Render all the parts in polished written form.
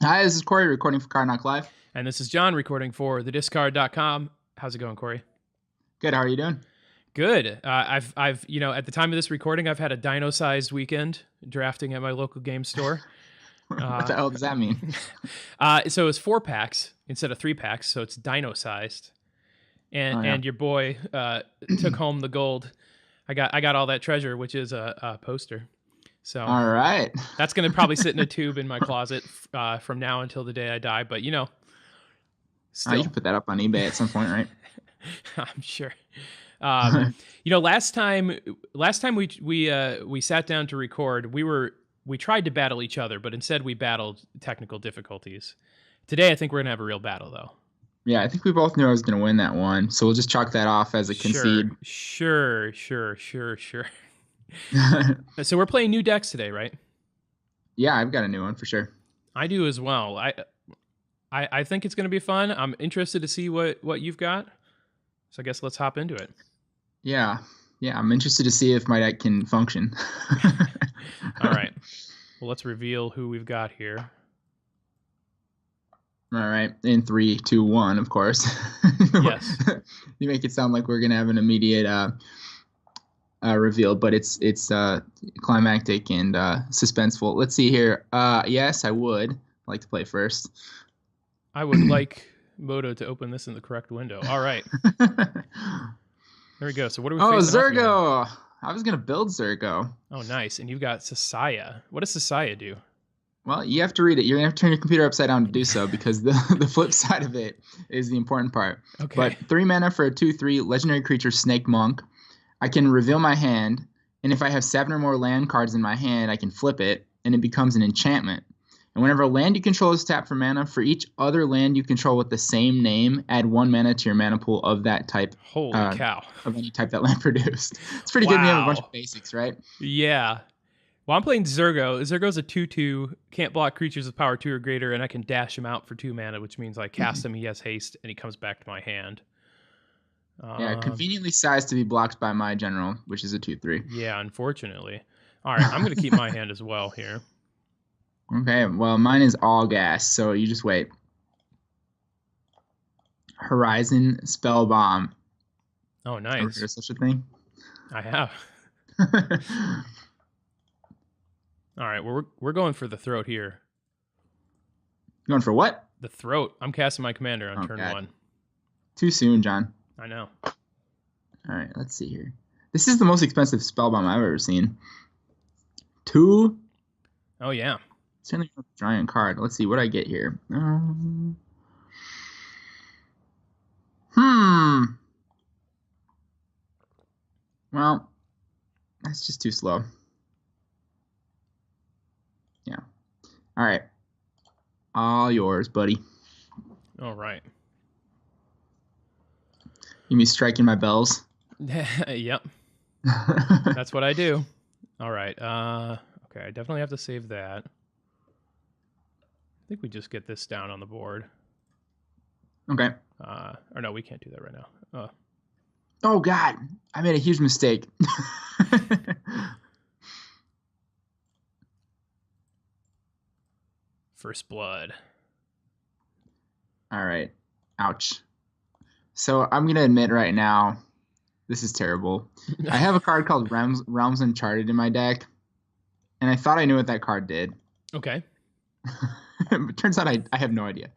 Hi, this is Corey recording for Card Knock Live. And this is John recording for thediscard.com. How's it going, Corey? Good. How are you doing? Good. I've at the time of this recording, I've had a dino-sized weekend drafting at my local game store. What the hell does that mean? So it's 4-packs instead of 3-packs, so it's dino-sized. And your boy took home the gold. I got all that treasure, which is a poster. So all right, that's going to probably sit in a tube in my closet from now until the day I die. But still. You can put that up on eBay at some point, right? I'm sure. Last time we sat down to record, we tried to battle each other, but instead we battled technical difficulties. Today, I think we're gonna have a real battle, though. Yeah, I think we both knew I was gonna win that one, so we'll just chalk that off as a concede. Sure. So we're playing new decks today, right? Yeah, I've got a new one for sure. I do as well. I think it's gonna be fun. I'm interested to see what you've got. So I guess let's hop into it. Yeah, I'm interested to see if my deck can function. All right. Well, let's reveal who we've got here. All right. In 3, 2, 1, of course. Yes. You make it sound like we're going to have an immediate reveal, but it's climactic and suspenseful. Let's see here. Yes, I would like to play first. I would like Moto to open this in the correct window. All right. There we go. So what are we facing? Zurgo! I was going to build Zurgo. Oh, nice. And you've got Sasaya. What does Sasaya do? Well, you have to read it. You're going to have to turn your computer upside down to do so because the flip side of it is the important part. Okay. But 3 mana for a 2/3 legendary creature, Snake Monk. I can reveal my hand, and if I have 7 or more land cards in my hand, I can flip it, and it becomes an enchantment. And whenever a land you control is tapped for mana, for each other land you control with the same name, add 1 mana to your mana pool of that type. Holy cow. Of any type that land produced. It's pretty good when you have a bunch of basics, right? Yeah. Well, I'm playing Zurgo. Zurgo's a 2/2, can't block creatures with power 2 or greater, and I can dash him out for 2 mana, which means I cast him, he has haste, and he comes back to my hand. Conveniently sized to be blocked by my general, which is a 2/3. Yeah, unfortunately. All right, I'm going to keep my hand as well here. Okay, well, mine is all gas, so you just wait. Horizon Spellbomb. Oh, nice. Is there such a thing? I have. All right, we're going for the throat here. Going for what? The throat. I'm casting my commander on turn 1. Too soon, John. I know. All right, let's see here. This is the most expensive Spellbomb I've ever seen. 2. Oh, yeah. Certainly a giant card. Let's see what I get here. Well, that's just too slow. Yeah. All right. All yours, buddy. All right. You mean striking my bells? Yep. That's what I do. All right. Okay, I definitely have to save that. I think we just get this down on the board. Okay. Or no, we can't do that right now. Oh, God. I made a huge mistake. First blood. All right. Ouch. So I'm going to admit right now, this is terrible. I have a card called Realms Uncharted in my deck, and I thought I knew what that card did. Okay. But turns out I have no idea.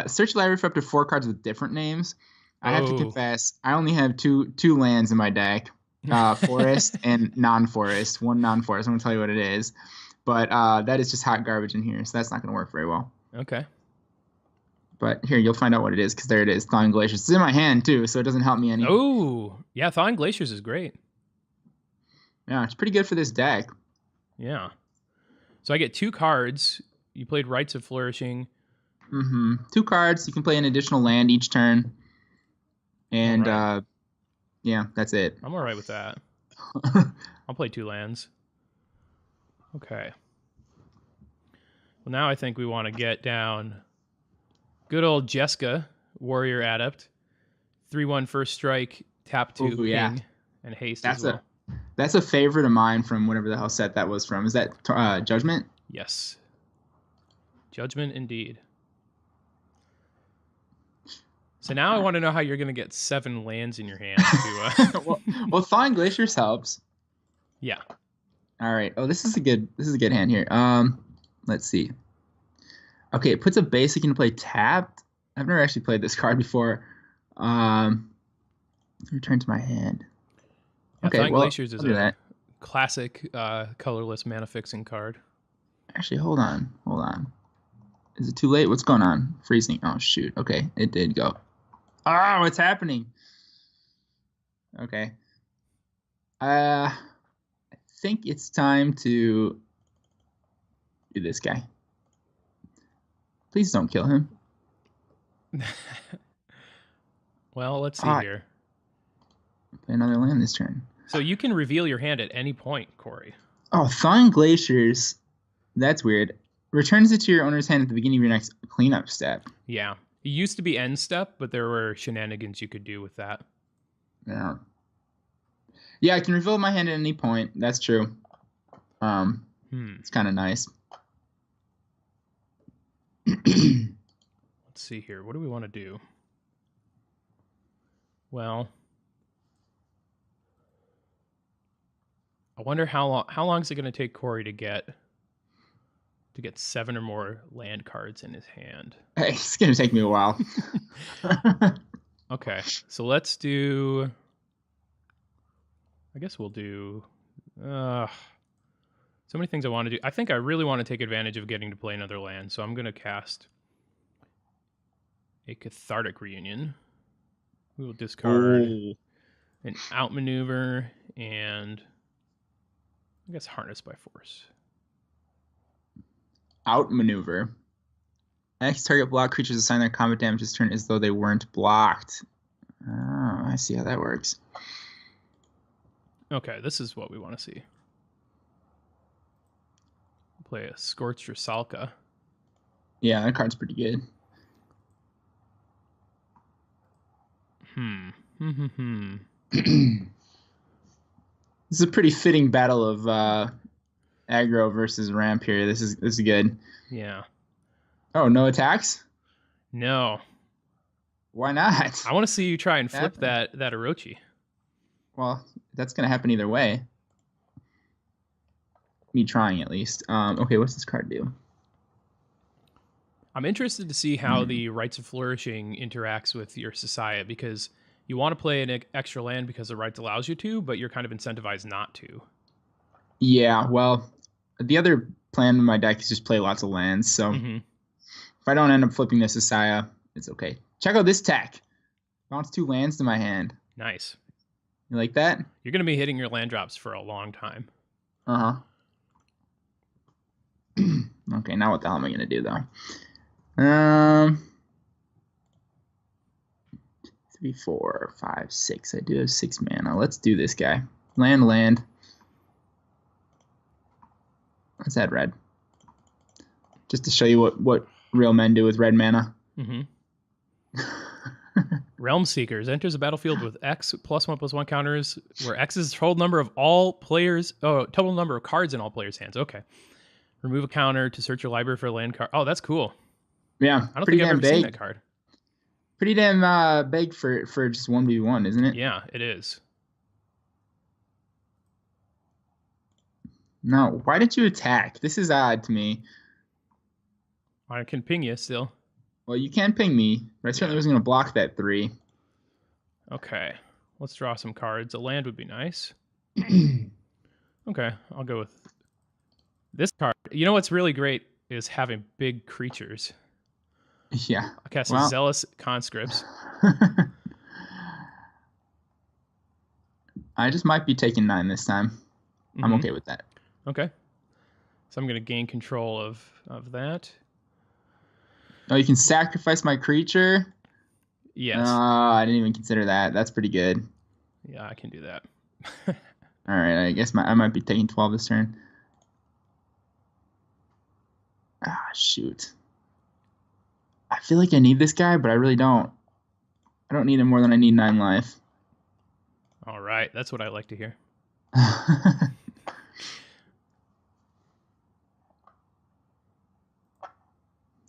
Search library for up to 4 cards with different names. I have to confess, I only have two lands in my deck, forest and non-forest. 1 non-forest. I'm going to tell you what it is. But that is just hot garbage in here, so that's not going to work very well. Okay. But here, you'll find out what it is, because there it is, Thawing Glaciers. It's in my hand, too, so it doesn't help me any. Oh, yeah, Thawing Glaciers is great. Yeah, it's pretty good for this deck. Yeah. So I get 2 cards. You played Rites of Flourishing. 2 cards. You can play an additional land each turn. And, yeah, that's it. I'm all right with that. I'll play 2 lands. Okay. Well, now I think we want to get down good old Jeska, Warrior Adept. 3/1 first strike, tap 2, ping, and haste as well. That's a favorite of mine from whatever the hell set that was from. Is that Judgment? Yes. Judgment indeed. So now I want to know how you're going to get 7 lands in your hand. Well, Thawing Glaciers helps. Yeah. All right. Oh, this is a good hand here. Let's see. Okay, it puts a basic into play tapped. I've never actually played this card before. Return to my hand. Yeah, Okay, Thawing well, Glaciers is a classic colorless mana fixing card. Actually, hold on. Is it too late? What's going on? Freezing. Oh, shoot. Okay, it did go. Ah, what's happening? Okay. I think it's time to do this guy. Please don't kill him. Well, let's see here. Play another land this turn. So you can reveal your hand at any point, Corey. Oh, Thawing Glaciers. That's weird. Returns it to your owner's hand at the beginning of your next cleanup step. Yeah. It used to be end step, but there were shenanigans you could do with that. Yeah. Yeah, I can reveal my hand at any point. That's true. It's kind of nice. Let's see here. What do we want to do? Well, I wonder how long is it going to take Corey to get 7 or more land cards in his hand? Hey, it's going to take me a while. Okay, so let's do... I guess we'll do... so many things I want to do. I think I really want to take advantage of getting to play another land, so I'm going to cast a Cathartic Reunion. We will discard an Outmaneuver and I guess Harness by Force. Outmaneuver. Next target block creatures assign their combat damage this turn as though they weren't blocked. Oh, I see how that works. Okay, this is what we want to see. Play a Scorched Rusalka. Yeah, that card's pretty good. This is a pretty fitting battle of aggro versus ramp here. This is good. Yeah. Oh, no attacks? No. Why not? I want to see you try and flip that Orochi. Well, that's gonna happen either way. Me trying at least. Okay, what's this card do? I'm interested to see how the Rites of Flourishing interacts with your Sasaya, because you want to play an extra land because the Rites allows you to, but you're kind of incentivized not to. Yeah, well, the other plan in my deck is just play lots of lands, so if I don't end up flipping this Sasaya, it's okay. Check out this tech. Bounce 2 lands to my hand. Nice. You like that? You're going to be hitting your land drops for a long time. Uh-huh. Okay, now what the hell am I going to do, though? 3, 4, 5, 6. I do have 6 mana. Let's do this guy. Land. Let's add red. Just to show you what real men do with red mana. Realm Seekers enters the battlefield with X +1/+1 counters, where X is the total number of all players. Oh, total number of cards in all players' hands. Okay. Remove a counter to search your library for a land card. Oh, that's cool. Yeah, I don't think I've ever seen that card. Pretty damn big for just 1v1, isn't it? Yeah, it is. No, why did you attack? This is odd to me. I can ping you still. Well, you can ping me, but I certainly wasn't going to block that 3. Okay, let's draw some cards. A land would be nice. Okay, I'll go with this card. You know what's really great is having big creatures. Yeah. I cast Zealous Conscripts. I just might be taking 9 this time. I'm okay with that. Okay. So I'm going to gain control of that. Oh, you can sacrifice my creature? Yes. I didn't even consider that. That's pretty good. Yeah, I can do that. All right, I guess I might be taking 12 this turn. Ah, shoot. I feel like I need this guy, but I really don't. I don't need him more than I need 9 life. All right, that's what I like to hear.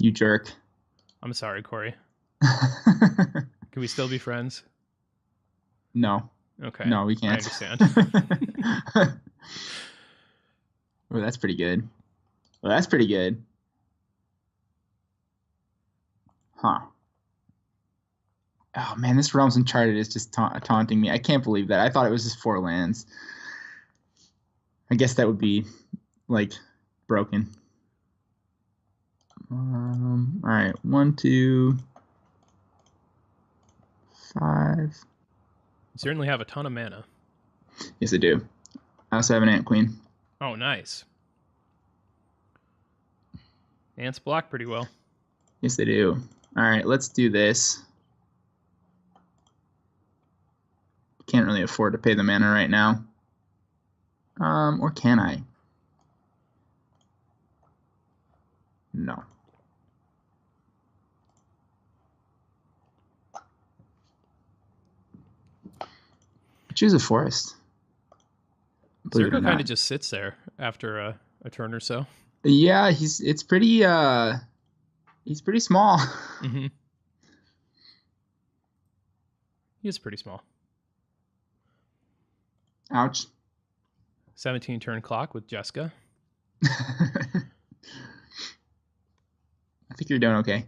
You jerk. I'm sorry, Corey. Can we still be friends? No. Okay. No, we can't. I understand. Oh, that's pretty good. Well, that's pretty good. Huh. Oh, man, this Realms Uncharted is just taunting me. I can't believe that. I thought it was just 4 lands. I guess that would be, like, broken. All right. 1, 2, 5. You certainly have a ton of mana. Yes, I do. I also have an Ant Queen. Oh, nice. Ants block pretty well. Yes, they do. All right, let's do this. Can't really afford to pay the mana right now. Or can I? No. Choose a forest. Zurgo kind of just sits there after a turn or so. Yeah, he's pretty small. Mm-hmm. He is pretty small. Ouch. 17 turn clock with Jessica. I think you're doing okay.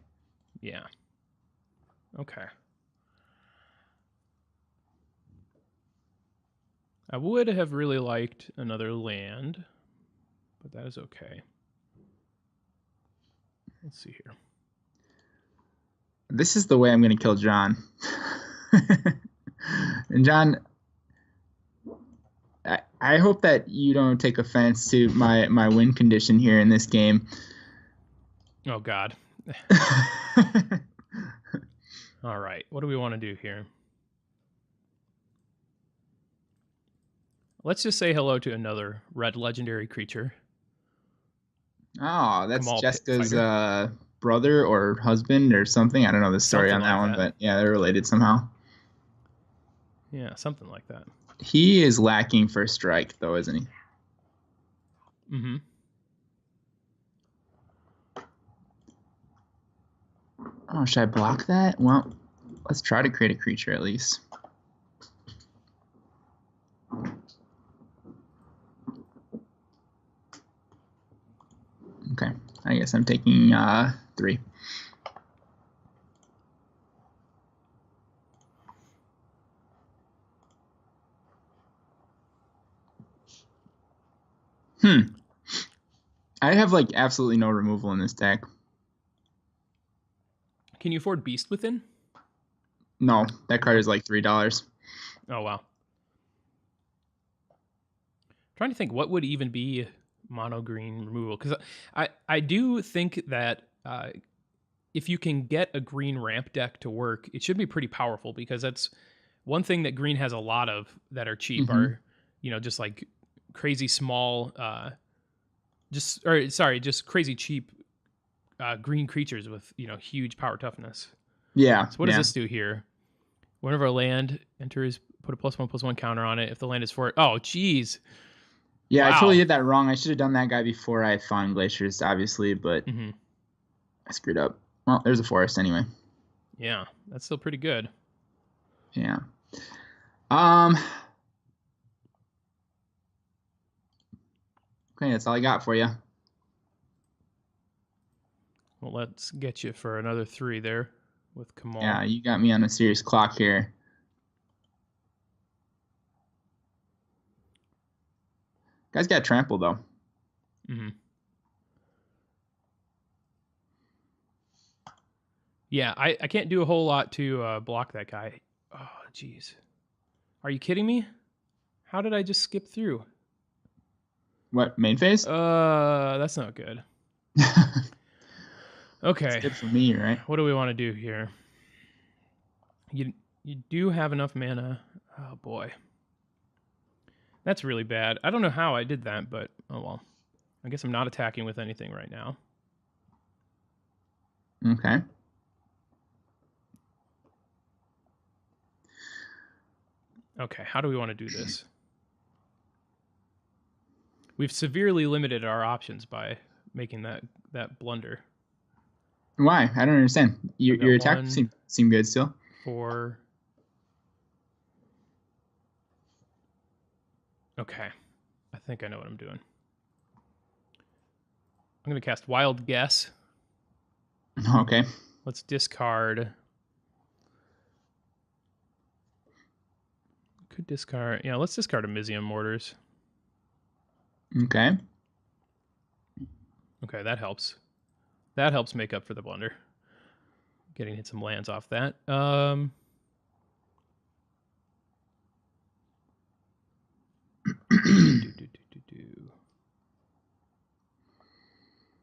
Yeah. Okay. I would have really liked another land, but that is okay. Let's see here. This is the way I'm going to kill John. And John, I hope that you don't take offense to my win condition here in this game. Oh, God. All right. What do we want to do here? Let's just say hello to another red legendary creature. Oh, that's Jessica's brother or husband or something. I don't know the story on that one, but yeah, they're related somehow. Yeah, something like that. He is lacking first strike, though, isn't he? Mm-hmm. Oh, should I block that? Well, let's try to create a creature at least. Okay, I guess I'm taking 3. I have like absolutely no removal in this deck. Can you afford Beast Within? No, that card is like $3. Oh, wow. Trying to think what would even be mono green removal, because I do think that if you can get a green ramp deck to work, it should be pretty powerful, because that's one thing that green has a lot of that are cheap are, just like crazy small, just crazy cheap green creatures with, huge power toughness. Yeah. So what does this do here? Whenever a land enters, put a +1/+1 counter on it. If the land is for it, oh geez. Yeah, wow. I totally did that wrong. I should have done that guy before I found Glaciers, obviously, but I screwed up. Well, there's a forest anyway. Yeah, that's still pretty good. Yeah. Okay, that's all I got for you. Well, let's get you for another 3 there with Kamal. Yeah, you got me on a serious clock here. Guy's got trample, though. Yeah, I can't do a whole lot to block that guy. Oh, jeez. Are you kidding me? How did I just skip through? What, main phase? That's not good. Okay. It's good for me, right? What do we want to do here? You do have enough mana. Oh, boy. That's really bad. I don't know how I did that, but oh well. I guess I'm not attacking with anything right now. Okay. Okay, how do we want to do this? We've severely limited our options by making that blunder. Why? I don't understand. Your attack 1, seem good still. 4. Okay. I think I know what I'm doing. I'm going to cast Wild Guess. Okay. Let's discard. Could discard. Yeah, let's discard Amizium Mortars. Okay. Okay, that helps. That helps make up for the blunder. Getting hit some lands off that.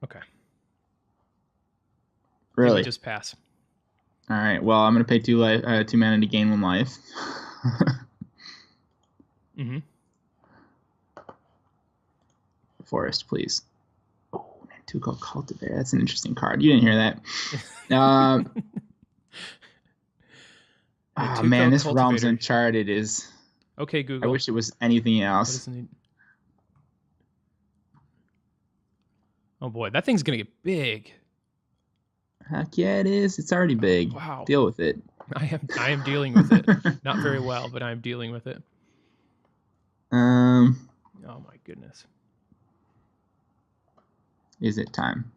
Okay. Really? Just pass. All right. Well, I'm gonna pay 2 mana to gain 1 life. Mm-hmm. Forest, please. Oh, Nantuko Cultivator. That's an interesting card. You didn't hear that. Oh man, this Realms Uncharted is. Okay, Google. I wish it was anything else. Oh boy, that thing's gonna get big. Heck yeah, it is. It's already big. Wow. Deal with it. I am dealing with it. Not very well, but I'm dealing with it. Oh my goodness. Is it time?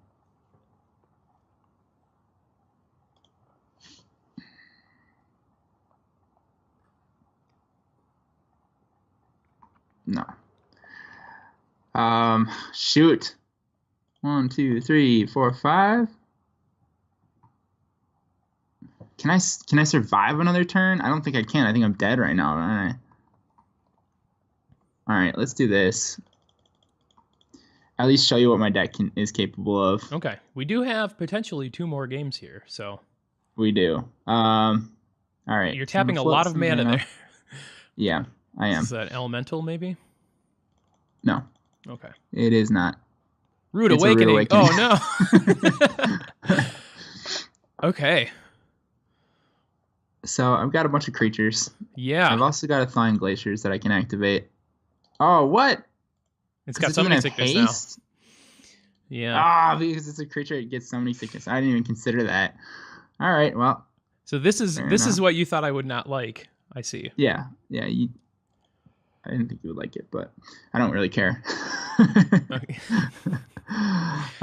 No. Shoot. 1, 2, 3, 4, 5. Can I survive another turn? I don't think I can. I think I'm dead right now, aren't I? All right, let's do this. At least show you what my deck is capable of. Okay, we do have potentially 2 more games here, so we do. All right. You're tapping a lot of mana there. Yeah, I am. Is that elemental, maybe? No. Okay. It is not. Rude Awakening. Oh no. Okay. So I've got a bunch of creatures. Yeah. I've also got a Thawing Glaciers that I can activate. Oh, what? It's got Summoning Sickness now. Yeah. Because it's a creature, it gets Summoning Sickness. I didn't even consider that. All right, well. So this is what you thought I would not like. I see. Yeah. I didn't think you would like it, but I don't really care. Okay.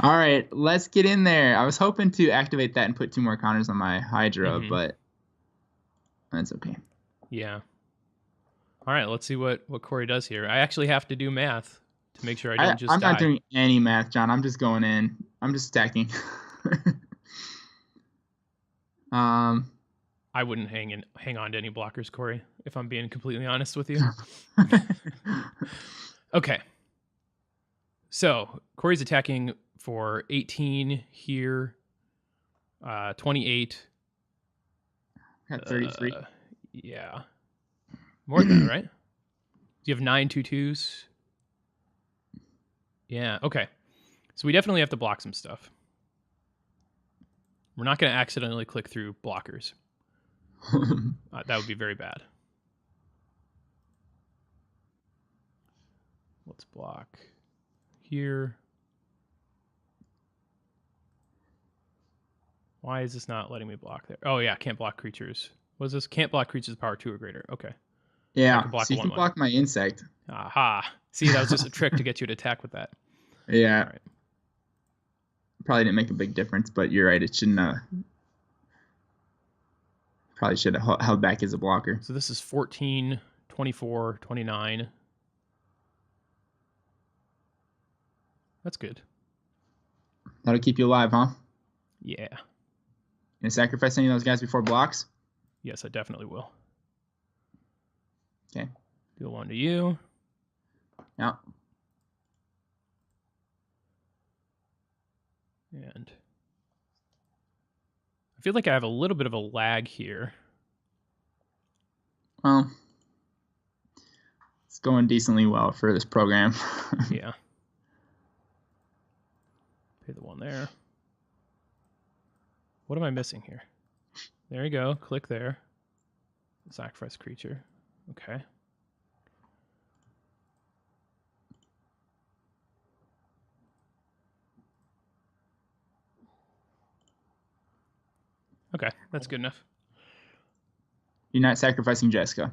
All right, let's get in there. I was hoping to activate that and put 2 more counters on my Hydra, but that's okay. Yeah. All right, let's see what Corey does here. I actually have to do math to make sure I don't I'm not doing any math, John. I'm just going in. I'm just stacking. I wouldn't hang on to any blockers, Corey, if I'm being completely honest with you. Okay. So Corey's attacking for 18 here, 28. Got 33. Yeah. More than that, right? You have 9 2/2s. Yeah, okay. So we definitely have to block some stuff. We're not going to accidentally click through blockers. That would be very bad. Let's block here. Why is this not letting me block there? Oh yeah, can't block creatures. What is this? Can't block creatures power 2 or greater. Okay. Yeah, so you can block my insect. Aha. See, that was just a trick to get you to attack with that. Yeah. All right. Probably didn't make a big difference, but you're right. It shouldn't. Probably should have held back as a blocker. So this is 14, 24, 29. That's good. That'll keep you alive, huh? Yeah. You gonna sacrifice any of those guys before blocks? Yes, I definitely will. Okay. Deal 1 to you. Yeah. And I feel like I have a little bit of a lag here. Well, it's going decently well for this program. Yeah. Pay the 1 there. What am I missing here? There you go. Click there. Sacrifice creature. Okay. Okay, that's good enough. You're not sacrificing Jessica.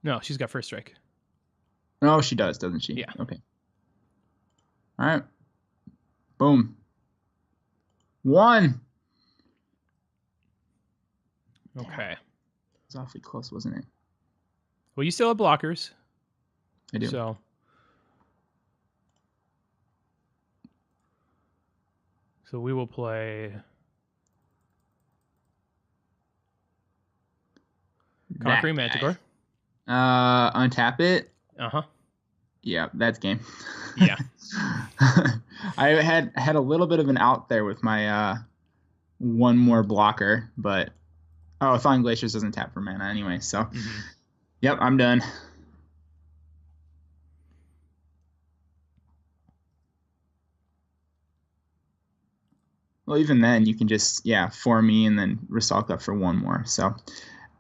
No, she's got first strike. Oh, she does, doesn't she? Yeah. Okay. All right. Boom. 1. Okay. It was awfully close, wasn't it? Well, you still have blockers. I do. So we will play Conquering Manticore. Untap it. Uh-huh. Yeah, that's game. Yeah. I had a little bit of an out there with my one more blocker, but Thawing Glaciers doesn't tap for mana anyway, so Yep, I'm done. Well, even then, you can just, for me and then Resalk up for 1 more. So,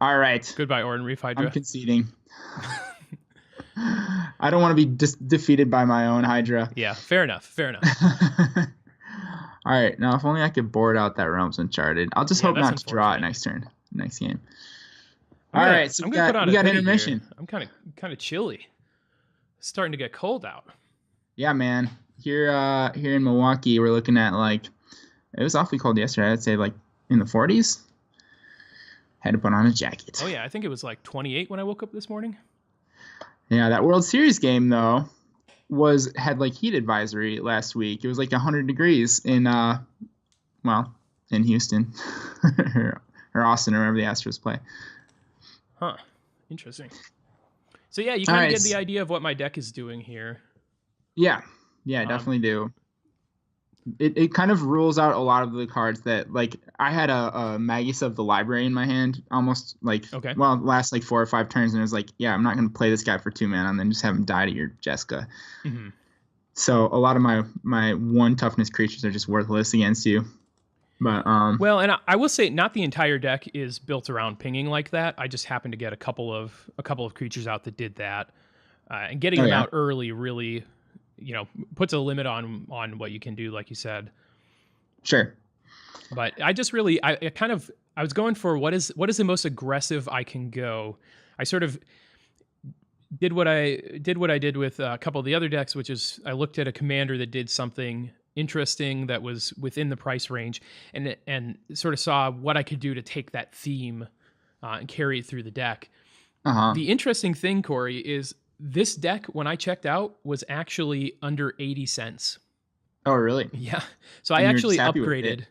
all right. Goodbye, Orin Reef Hydra. I'm conceding. I don't want to be defeated by my own Hydra. Yeah, fair enough. All right, now if only I could board out that Realms Uncharted. I'll just hope not to draw it next game. All right, so we got intermission. Here. I'm kind of chilly. It's starting to get cold out. Yeah, man. Here in Milwaukee, we're looking at it was awfully cold yesterday. I'd say in the 40s. Had to put on a jacket. Oh yeah, I think it was 28 when I woke up this morning. Yeah, that World Series game though had heat advisory last week. It was 100 degrees in Houston or Austin or wherever the Astros play. Huh. Interesting. So yeah, you kind of get the idea of what my deck is doing here. Yeah, definitely do. It kind of rules out a lot of the cards that I had a Magus of the Library in my hand almost last 4 or 5 turns, and it was I'm not going to play this guy for 2 mana and then just have him die to your Jessica. Mm-hmm. So a lot of my 1 toughness creatures are just worthless against you. But well, and I will say not the entire deck is built around pinging like that. I just happened to get a couple of creatures out that did that, and getting them out early really, puts a limit on what you can do, like you said. Sure. But I just really, I was going for what is the most aggressive I can go. I sort of did what I did with a couple of the other decks, which is I looked at a commander that did something interesting that was within the price range, and sort of saw what I could do to take that theme and carry it through the deck. Uh-huh. The interesting thing, Corey, is this deck, when I checked out, was actually under 80 cents. Oh, really? Yeah. So I actually upgraded.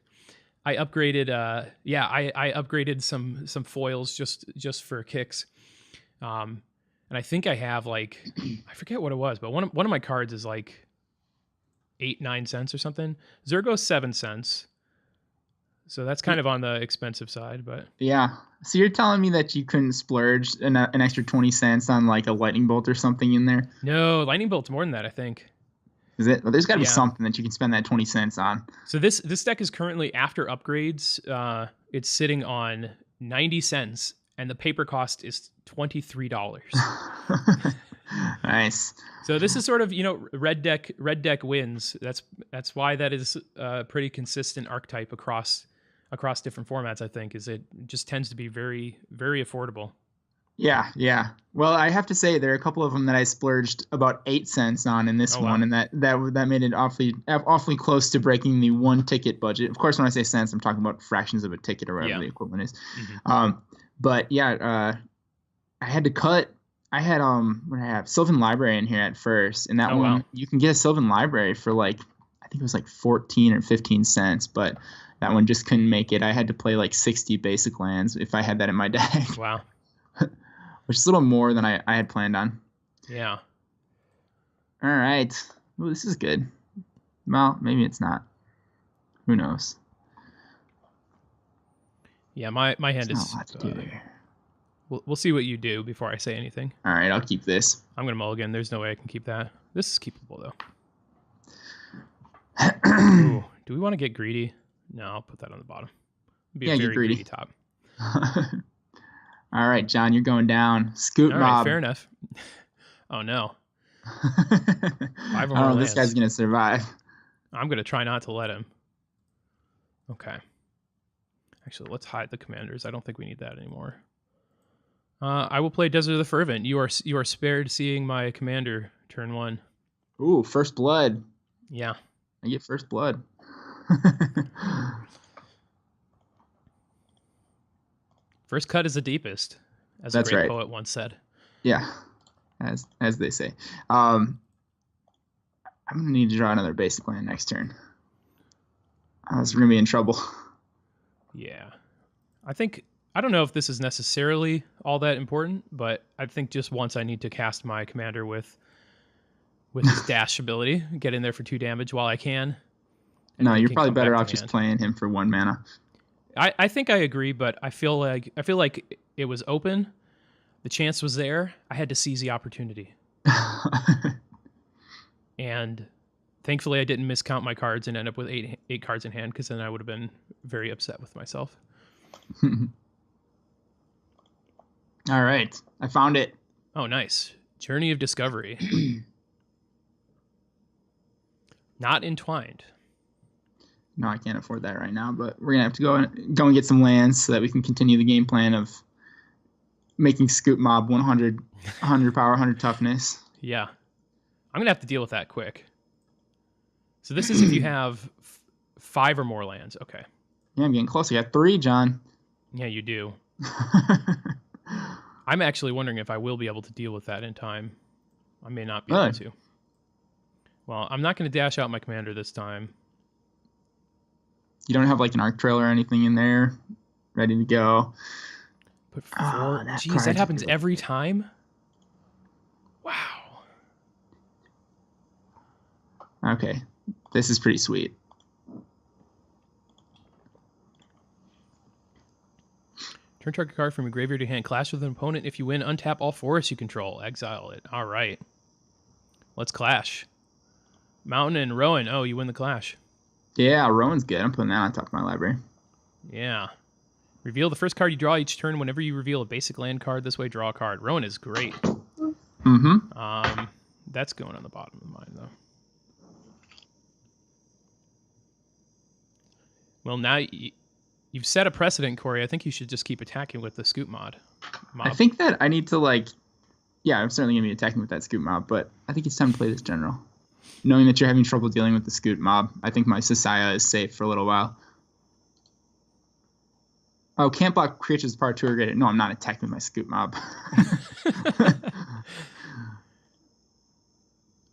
I upgraded. I upgraded some foils just for kicks. And I think I have I forget what it was, but one of my cards is 8-9 cents or something. Zurgo's 7 cents. So that's kind of on the expensive side, but yeah. So you're telling me that you couldn't splurge an extra 20 cents on a lightning bolt or something in there? No, lightning bolt's more than that, I think. Is it? Well, there's got to be something that you can spend that 20 cents on. So this deck is currently, after upgrades, it's sitting on 90 cents, and the paper cost is $23. Nice. So this is sort of, red deck wins. That's why that is a pretty consistent archetype across different formats, I think, is it just tends to be very, very affordable. Yeah. Well, I have to say there are a couple of them that I splurged about 8 cents on in this one, and that made it awfully close to breaking the 1 ticket budget. Of course, when I say cents, I'm talking about fractions of a ticket or whatever the equivalent is. Mm-hmm. But I had to cut. I had what did I have? Sylvan Library in here at first, and that one you can get a Sylvan Library for I think it was 14 or 15 cents, but that one just couldn't make it. I had to play 60 basic lands if I had that in my deck. Wow. Which is a little more than I had planned on. Yeah. All right. Well, this is good. Well, maybe it's not. Who knows? Yeah, my hand is. We'll see what you do before I say anything. All right, I'll keep this. I'm gonna mulligan. There's no way I can keep that. This is keepable though. Ooh, do we want to get greedy? No, I'll put that on the bottom. It'd be a very greedy top. All right, John, you're going down. Scoot mob. Right, fair enough. Oh no. 5 or more this guy's gonna survive. I'm gonna try not to let him. Okay. Actually, let's hide the commanders. I don't think we need that anymore. I will play Desert of the Fervent. You are spared seeing my commander turn 1. Ooh, first blood. Yeah. I get first blood. First cut is the deepest, as That's a great right. poet once said. Yeah, as they say. I'm going to need to draw another basic land next turn. We're going to be in trouble. Yeah. I don't know if this is necessarily all that important, but I think just once I need to cast my commander with his dash ability, get in there for 2 damage while I can. No, you're probably better off just playing him for 1 mana. I think I agree, but I feel like it was open. The chance was there. I had to seize the opportunity. And thankfully I didn't miscount my cards and end up with 8 cards in hand, because then I would have been very upset with myself. All right. I found it. Oh, nice. Journey of Discovery. Not Entwined. No, I can't afford that right now, but we're going to have to go and get some lands so that we can continue the game plan of making Scoop Mob 100 power, 100 toughness. Yeah. I'm going to have to deal with that quick. So this is if you have 5 or more lands. Okay. Yeah, I'm getting close. I got 3, John. Yeah, you do. I'm actually wondering if I will be able to deal with that in time. I may not be able to. Well, I'm not going to dash out my commander this time. You don't have like an Arc Trail or anything in there ready to go. Put 4. Jeez, that happens every time? Wow. Okay. This is pretty sweet. Turn target card from your graveyard to hand. Clash with an opponent. If you win, untap all forests you control. Exile it. All right. Let's clash. Mountain and Rowan. Oh, you win the clash. Yeah, Rowan's good. I'm putting that on top of my library. Yeah. Reveal the first card you draw each turn. Whenever you reveal a basic land card this way, draw a card. Rowan is great. Mm-hmm. That's going on the bottom of mine, though. Well, now you've set a precedent, Corey. I think you should just keep attacking with the Scoop mob. I think that I need to, like... Yeah, I'm certainly going to be attacking with that Scoop mob, but I think it's time to play this general. Knowing that you're having trouble dealing with the Scoop mob, I think my Sasaya is safe for a little while. Oh, can't block creatures part 2 or greater. No, I'm not attacking with my Scoop mob.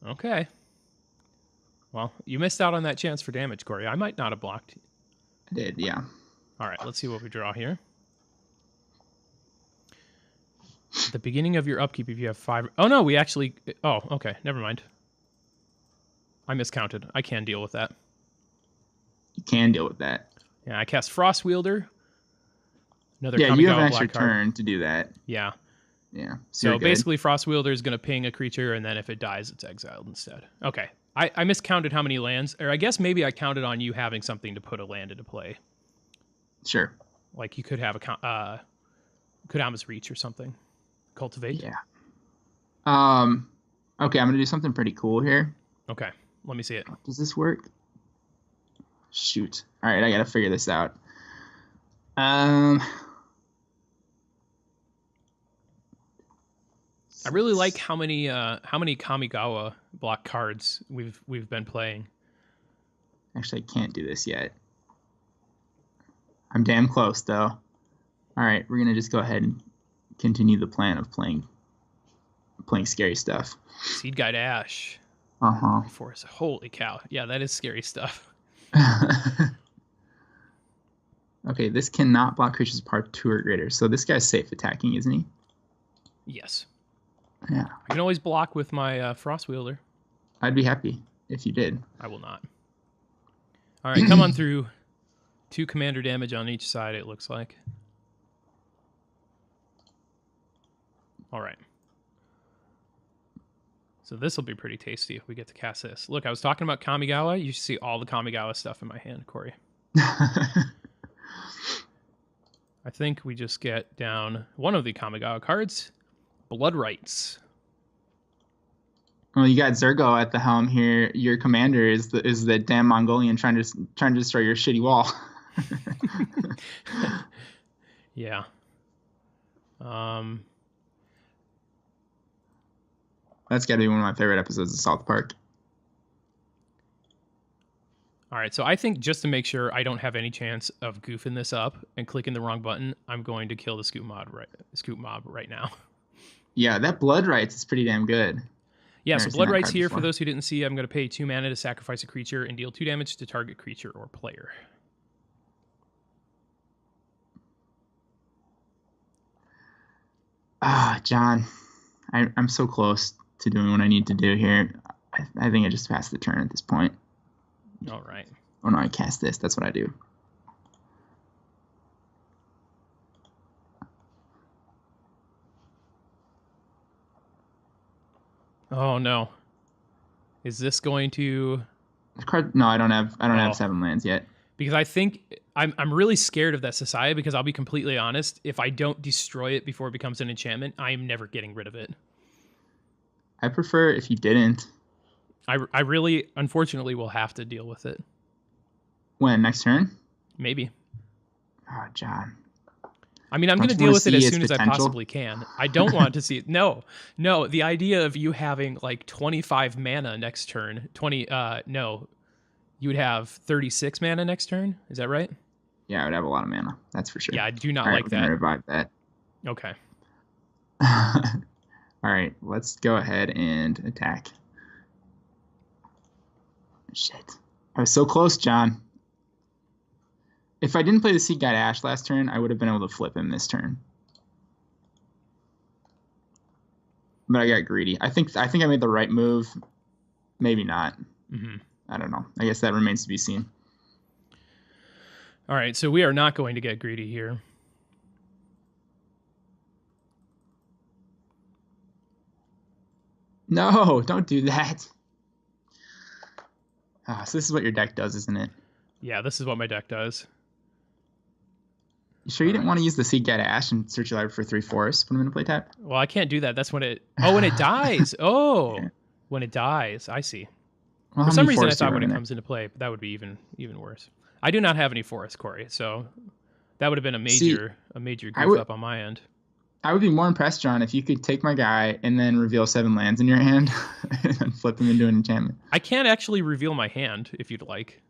Okay. Well, you missed out on that chance for damage, Corey. I might not have blocked. I did, yeah. All right, let's see what we draw here. At the beginning of your upkeep, if you have 5... Oh, no, we actually... Oh, okay, never mind. I miscounted. I can deal with that. You can deal with that. Yeah, I cast Frost Wielder. Another yeah, Kamigawa you have an extra card. turn to do that. Yeah. Yeah. So basically, Frost Wielder is going to ping a creature, and then if it dies, it's exiled instead. Okay. I miscounted how many lands, or I guess maybe I counted on you having something to put a land into play. Sure. Like you could have a Kodama's Reach or something. Cultivate. Yeah. Okay, I'm gonna do something pretty cool here. Okay, let me see it. Does this work? Shoot. All right, I gotta figure this out. I really like how many Kamigawa block cards we've been playing. Actually, I can't do this yet. I'm damn close though. All right, we're gonna just go ahead and continue the plan of playing scary stuff. Seed Guide Ash. Force. Holy cow! Yeah, that is scary stuff. Okay, this cannot block creatures part 2 or greater, so this guy's safe attacking, isn't he? Yes. Yeah. I can always block with my Frost Wielder. I'd be happy if you did. I will not. All right, come on through. 2 commander damage on each side, it looks like. All right. So this will be pretty tasty if we get to cast this. Look, I was talking about Kamigawa. You should see all the Kamigawa stuff in my hand, Corey. I think we just get down one of the Kamigawa cards. Blood Rights. Well, you got Zurgo at the helm here. Your commander is the damn Mongolian trying to destroy your shitty wall. Yeah. That's got to be one of my favorite episodes of South Park. All right, so I think just to make sure I don't have any chance of goofing this up and clicking the wrong button, I'm going to kill the scoop mob right now. Yeah, that Blood Rights is pretty damn good. Yeah, so Blood Rights here, for those who didn't see, I'm going to pay 2 mana to sacrifice a creature and deal 2 damage to target creature or player. John, I'm so close to doing what I need to do here. I think I just passed the turn at this point. All right. Oh, no, I cast this. That's what I do. Oh, no. Is this going to... No, I don't have 7 lands yet. Because I think I'm really scared of that Sasaya, because I'll be completely honest, if I don't destroy it before it becomes an enchantment, I am never getting rid of it. I prefer if you didn't. I really, unfortunately, will have to deal with it. When? Next turn? Maybe. Oh, John. I mean, I'm going to deal with it as soon as I possibly can. I don't want to see it. No. The idea of you having like 25 mana next turn, you would have 36 mana next turn. Is that right? Yeah, I would have a lot of mana. That's for sure. Yeah, I do not like that. We're gonna revive that. Okay. All right, let's go ahead and attack. Shit. I was so close, John. If I didn't play the Seed God Ash last turn, I would have been able to flip him this turn. But I got greedy. I think I made the right move. Maybe not. Mm-hmm. I don't know. I guess that remains to be seen. All right, so we are not going to get greedy here. No, don't do that. So this is what your deck does, isn't it? Yeah, this is what my deck does. You sure you didn't want to use the Seed God Ash and search your library for 3 forests, put them in a play tap? Well, I can't do that. That's when it... Oh, when it dies. Oh, yeah. When it dies. I see. Well, for some reason, I thought when it comes into play, but that would be even worse. I do not have any forests, Corey, so that would have been a major goof up on my end. I would be more impressed, John, if you could take my guy and then reveal 7 lands in your hand and flip them into an enchantment. I can't actually reveal my hand if you'd like,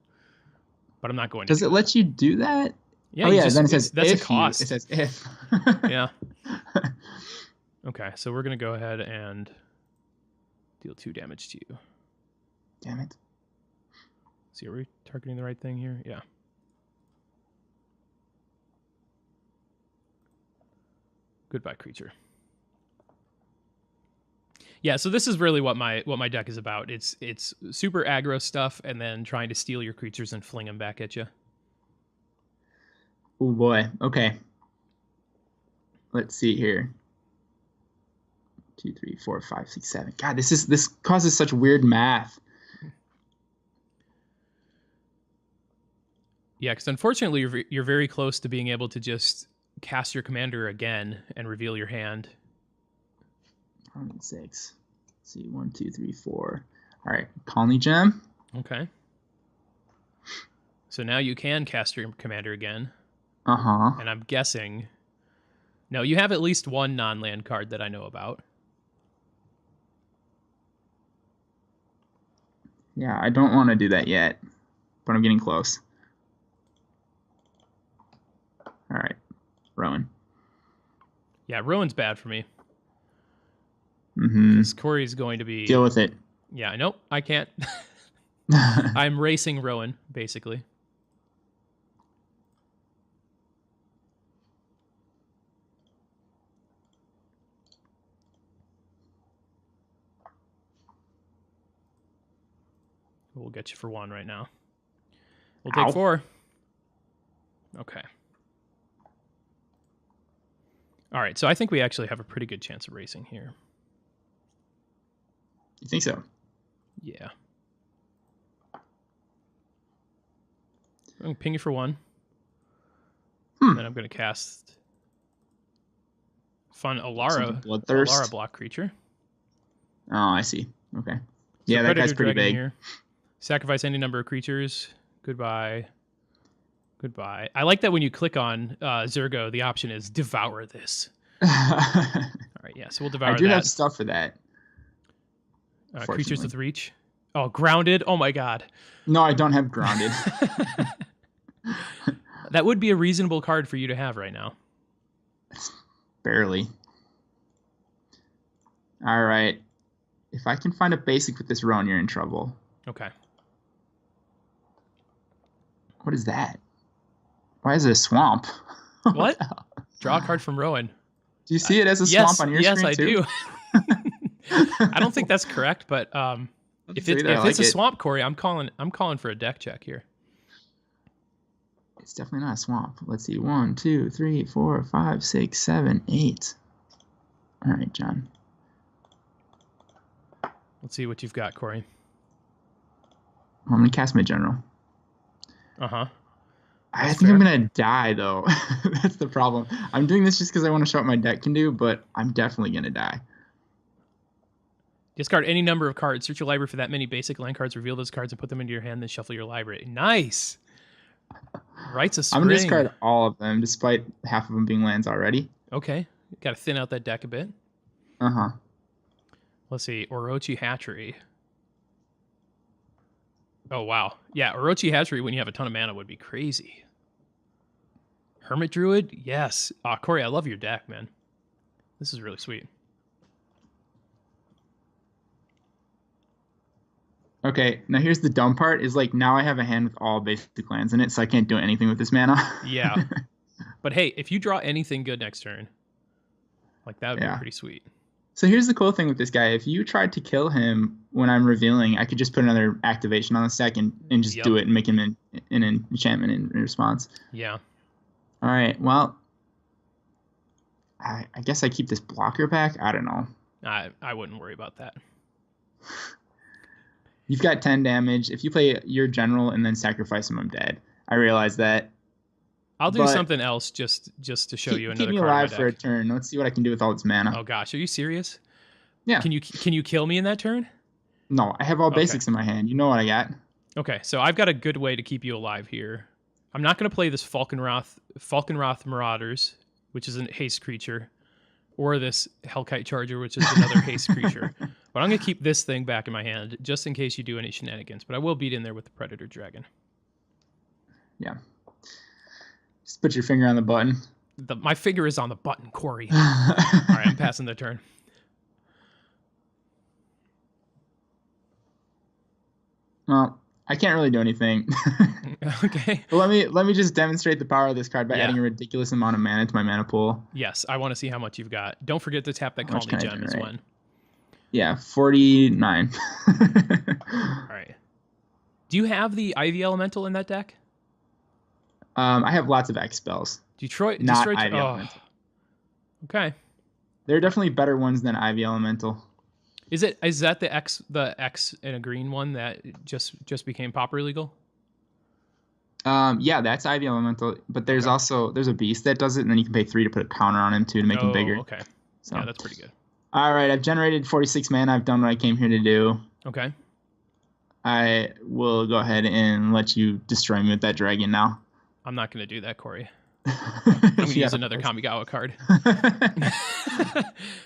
but I'm not going to. Does it let you do that? Yeah, then it says that's if a cost. It says if. Yeah. Okay, so we're going to go ahead and deal 2 damage to you. Damn it. See, are we targeting the right thing here? Yeah. Goodbye, creature. Yeah, so this is really what my deck is about. It's super aggro stuff, and then trying to steal your creatures and fling them back at you. Oh boy. Okay. Let's see here. 2, 3, 4, 5, 6, 7. God, this causes such weird math. Yeah, because unfortunately you're very close to being able to just cast your commander again and reveal your hand. 6. Let's see, 1, 2, 3, 4. All right, Colony Gem. Okay. So now you can cast your commander again. And I'm guessing... No, you have at least 1 non-land card that I know about. Yeah, I don't want to do that yet, but I'm getting close. All right, Rowan. Yeah, Rowan's bad for me. Because Corey's going to be... Deal with it. Yeah, nope, I can't. I'm racing Rowan, basically. We'll get you for 1 right now. We'll take 4. Okay. All right, so I think we actually have a pretty good chance of racing here. You think so? Yeah. I'm going to ping you for 1. Then I'm going to cast fun Alara block creature. Oh, I see. Okay. So yeah, that guy's pretty big. Here. Sacrifice any number of creatures. Goodbye. Goodbye. I like that when you click on Zurgo, the option is devour this. All right, yeah, so we'll devour that. I do have stuff for that. Creatures with reach. Oh, grounded. Oh my god. No, I don't have grounded. That would be a reasonable card for you to have right now. Barely. All right. If I can find a basic with this Rowan, you're in trouble. Okay. What is that? Why is it a swamp? What? Draw a card from Rowan. Do you see it as a swamp on your screen too? Yes, I do. I don't think that's correct, but if it's a swamp, Corey, I'm calling for a deck check here. It's definitely not a swamp. Let's see. 1, 2, 3, 4, 5, 6, 7, 8. All right, John. Let's see what you've got, Corey. I'm going to cast my general. Uh-huh. I think I'm going to die, though. That's the problem. I'm doing this just because I want to show what my deck can do, but I'm definitely going to die. Discard any number of cards. Search your library for that many basic land cards. Reveal those cards and put them into your hand, then shuffle your library. Nice! Rites of Spring. I'm going to discard all of them, despite half of them being lands already. Okay. Got to thin out that deck a bit. Uh-huh. Let's see. Orochi Hatchery. Oh, wow. Yeah, Orochi Hatchery, when you have a ton of mana, would be crazy. Hermit Druid? Yes. Corey, I love your deck, man. This is really sweet. Okay, now here's the dumb part, is like now I have a hand with all basic lands in it, so I can't do anything with this mana. Yeah. But hey, if you draw anything good next turn, like that would be pretty sweet. So here's the cool thing with this guy. If you tried to kill him when I'm revealing, I could just put another activation on the stack and just do it and make him an enchantment in response. Yeah. All right, well, I guess I keep this blocker back. I don't know. I wouldn't worry about that. You've got 10 damage. If you play your general and then sacrifice him, I'm dead. I realize that. I'll do something else just to show you another card. Keep me alive for a turn. Let's see what I can do with all its mana. Oh gosh, are you serious? Yeah. Can you kill me in that turn? No, I have all basics in my hand. You know what I got. Okay, so I've got a good way to keep you alive here. I'm not going to play this Falconroth Marauders, which is a haste creature, or this Hellkite Charger, which is another haste creature. But I'm going to keep this thing back in my hand, just in case you do any shenanigans. But I will beat in there with the Predator Dragon. Yeah. Just put your finger on the button. My finger is on the button, Corey. All right, I'm passing the turn. Well, I can't really do anything. Okay. But let me just demonstrate the power of this card by adding a ridiculous amount of mana to my mana pool. Yes, I want to see how much you've got. Don't forget to tap that Call Me Gem as well. Yeah, 49. All right. Do you have the Ivy Elemental in that deck? I have lots of X spells. Ivy Elemental. Okay. There are definitely better ones than Ivy Elemental. Is that the X in a green one that just became Pauper legal? Yeah, that's Ivy Elemental, but there's a beast that does it, and then you can pay 3 to put a counter on him too to make him bigger. Okay. So. Yeah, that's pretty good. All right, I've generated 46 mana. I've done what I came here to do. Okay. I will go ahead and let you destroy me with that dragon now. I'm not going to do that, Corey. I'm going to use another Kamigawa card.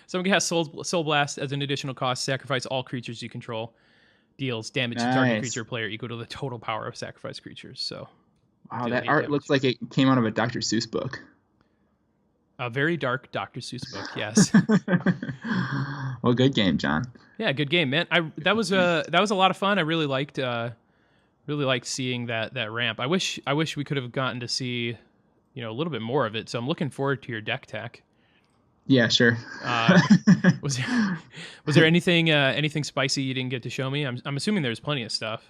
So I'm going to have Soul Blast as an additional cost. Sacrifice all creatures you control. Deals damage to target creature player equal to the total power of sacrificed creatures. So, wow, that art looks like it came out of a Dr. Seuss book. A very dark Dr. Seuss book, yes. Well, good game, John. Yeah, good game, man. That was a lot of fun. I really liked seeing that ramp. I wish we could have gotten to see, a little bit more of it. So I'm looking forward to your deck tech. Yeah, sure. Was there anything spicy you didn't get to show me? I'm assuming there's plenty of stuff.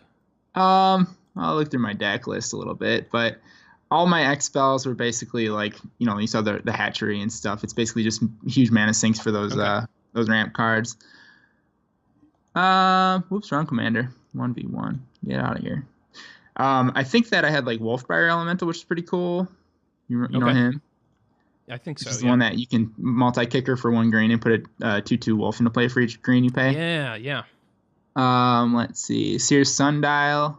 I'll look through my deck list a little bit, but all my X spells were basically like, you saw the hatchery and stuff. It's basically just huge mana sinks for those ramp cards. Wrong commander. 1v1. Get out of here. I think that I had like Wolfbriar Elemental, which is pretty cool. You know him? I think so. Which is the one that you can multi-kicker for 1 green and put a 2/2 wolf into play for each green you pay. Yeah. Let's see. Sears Sundial.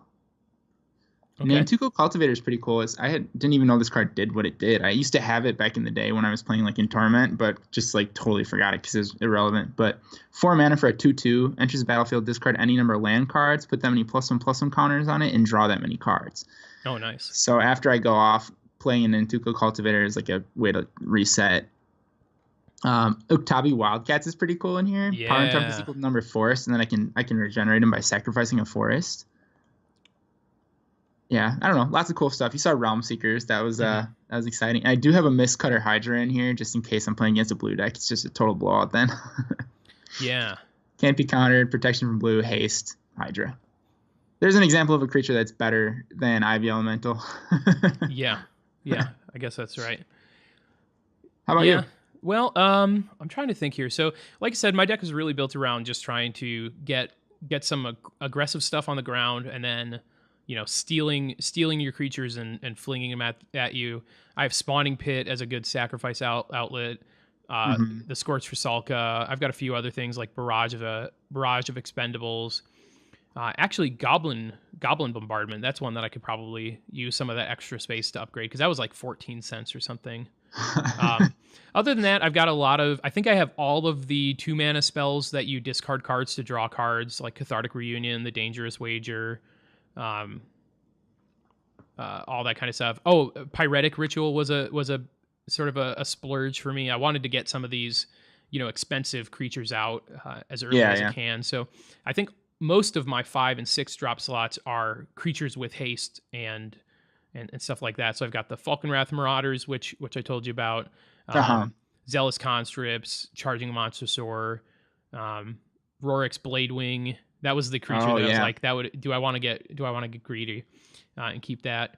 Okay. Nantuko Cultivator is pretty cool. Didn't even know this card did what it did. I used to have it back in the day when I was playing like in Torment, but just like totally forgot it because it was irrelevant. But 4 mana for a 2/2, enters the battlefield, discard any number of land cards, put that many +1/+1 counters on it, and draw that many cards. Oh, nice. So after I go off, playing a Nantuko Cultivator is like a way to reset. Uktabi Wildcats is pretty cool in here. Yeah. Power and toughness equal to number of forests, and then I can regenerate them by sacrificing a forest. Yeah, I don't know. Lots of cool stuff. You saw Realm Seekers. That was exciting. I do have a Mistcutter Hydra in here just in case I'm playing against a blue deck. It's just a total blowout then. Yeah. Can't be countered. Protection from blue. Haste. Hydra. There's an example of a creature that's better than Ivy Elemental. Yeah. I guess that's right. How about you? Well, I'm trying to think here. So, like I said, my deck is really built around just trying to get some aggressive stuff on the ground, and then stealing your creatures and flinging them at you. I have Spawning Pit as a good sacrifice outlet. The Scorch for Salka. I've got a few other things like Barrage of Expendables. Actually, Goblin Bombardment. That's one that I could probably use some of that extra space to upgrade because that was like 14 cents or something. Other than that, I've got I think I have all of the 2 mana spells that you discard cards to draw cards, like Cathartic Reunion, the Dangerous Wager, all that kind of stuff. Oh, Pyretic Ritual was a sort of a splurge for me. I wanted to get some of these, expensive creatures out as early as I can. So I think most of my 5 and 6 drop slots are creatures with haste and stuff like that. So I've got the Falkenrath Marauders, which I told you about, Zealous Conscripts, Charging Monstersaur, Rorix Bladewing. That was the creature I was like, do I want to get greedy and keep that?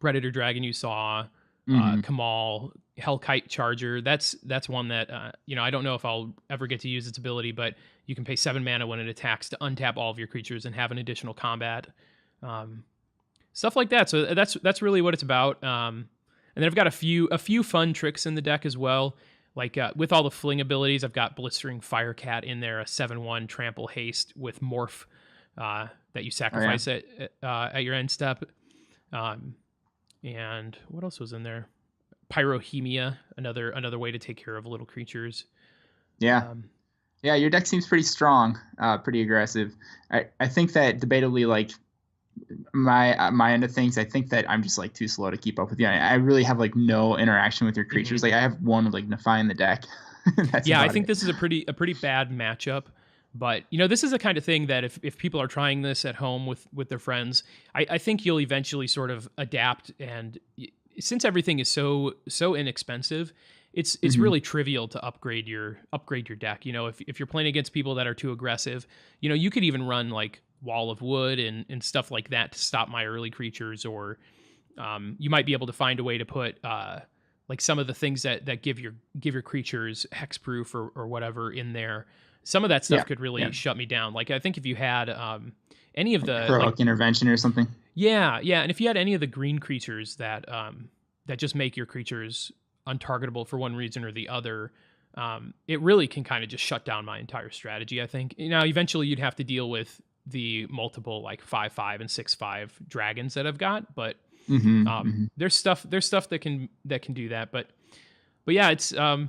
Predator Dragon you saw, Kamal, Hellkite Charger. That's one that I don't know if I'll ever get to use its ability, but you can pay 7 mana when it attacks to untap all of your creatures and have an additional combat. Stuff like that. So that's really what it's about. And then I've got a few fun tricks in the deck as well. Like with all the fling abilities, I've got Blistering Firecat in there, a 7/1 trample haste with morph that you sacrifice at your end step. And what else was in there? Pyrohemia, another way to take care of little creatures. Yeah. Yeah, your deck seems pretty strong, pretty aggressive. I think that debatably, like my end of things, I think that I'm just like too slow to keep up with you. I really have like no interaction with your creatures. Like I have one with like Nify in the deck. I think this is a pretty bad matchup. But this is the kind of thing that if people are trying this at home with their friends, I think you'll eventually sort of adapt. And since everything is so inexpensive, it's really trivial to upgrade your deck. If you're playing against people that are too aggressive, you could even run like Wall of Wood and stuff like that to stop my early creatures, or you might be able to find a way to put like some of the things that give your creatures hexproof or whatever in there. Some of that stuff could really shut me down. Like I think if you had any of the heroic intervention or something. Yeah, and if you had any of the green creatures that just make your creatures untargetable for one reason or the other, it really can kind of just shut down my entire strategy. I think eventually you'd have to deal with the multiple like 5/5 and 6/5 dragons that I've got, but there's stuff that can do that. But yeah, it's a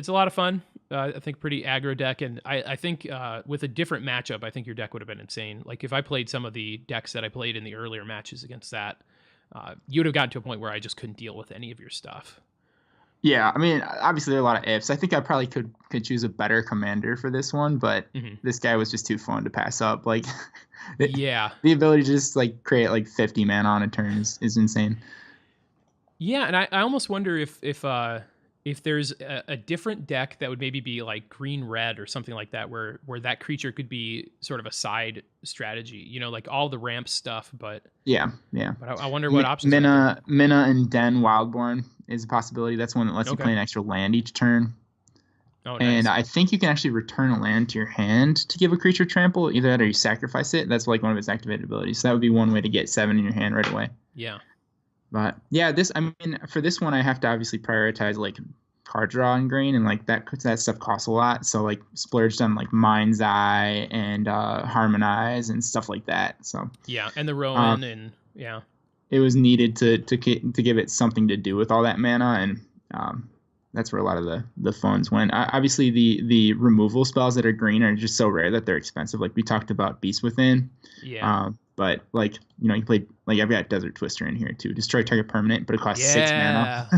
lot of fun. I think pretty aggro deck, and I think with a different matchup, I think your deck would have been insane. Like if I played some of the decks that I played in the earlier matches against that, you would have gotten to a point where I just couldn't deal with any of your stuff. Yeah, I mean, obviously there are a lot of ifs. I think I probably could choose a better commander for this one, but this guy was just too fun to pass up. Like, the ability to just like create like 50 mana on a turn is insane. Yeah, and I almost wonder if there's a different deck that would maybe be like green-red or something like that, where that creature could be sort of a side strategy, like all the ramp stuff. But yeah. But I wonder what options. Mina and Den Wildborn is a possibility. That's one that lets you play an extra land each turn. Oh, nice. And I think you can actually return a land to your hand to give a creature trample. Either that or you sacrifice it. That's like one of its activated abilities. So that would be one way to get 7 in your hand right away. Yeah. But yeah, for this one, I have to obviously prioritize like card draw and green, and like that stuff costs a lot. So like splurged on like Mind's Eye and Harmonize and stuff like that. So yeah, and the Rowan and Yeah. It was needed to give it something to do with all that mana, and that's where a lot of the funds went. Obviously, the removal spells that are green are just so rare that they're expensive. Like we talked about Beast Within. Yeah. But like, you know, you played, like, I've got Desert Twister in here too. Destroy target permanent, but it costs 6 mana.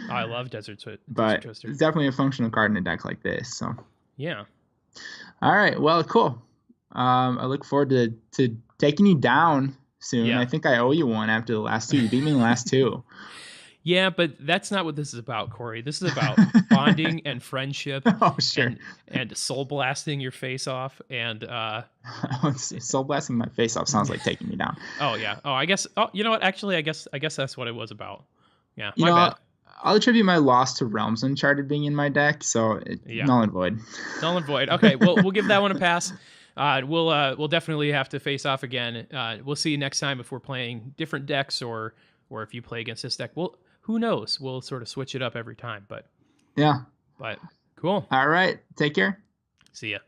I love Desert Twister. But it's definitely a functional card in a deck like this. So yeah. All right. Well, cool. I look forward to taking you down soon. Yeah. I think I owe you one after the last two. You beat me in the last two. Yeah, but that's not what this is about, Corey. This is about bonding and friendship. Oh, sure. And soul blasting your face off, and soul blasting my face off sounds like taking me down. Oh yeah. Oh, I guess. Oh, you know what? Actually, I guess that's what it was about. Yeah. My bad. I'll attribute my loss to Realms Uncharted being in my deck, so null and void. Null and void. Okay, well, we'll give that one a pass. We'll definitely have to face off again. We'll see you next time if we're playing different decks or if you play against this deck. Well, who knows? We'll sort of switch it up every time, but yeah. But cool. All right. Take care. See ya.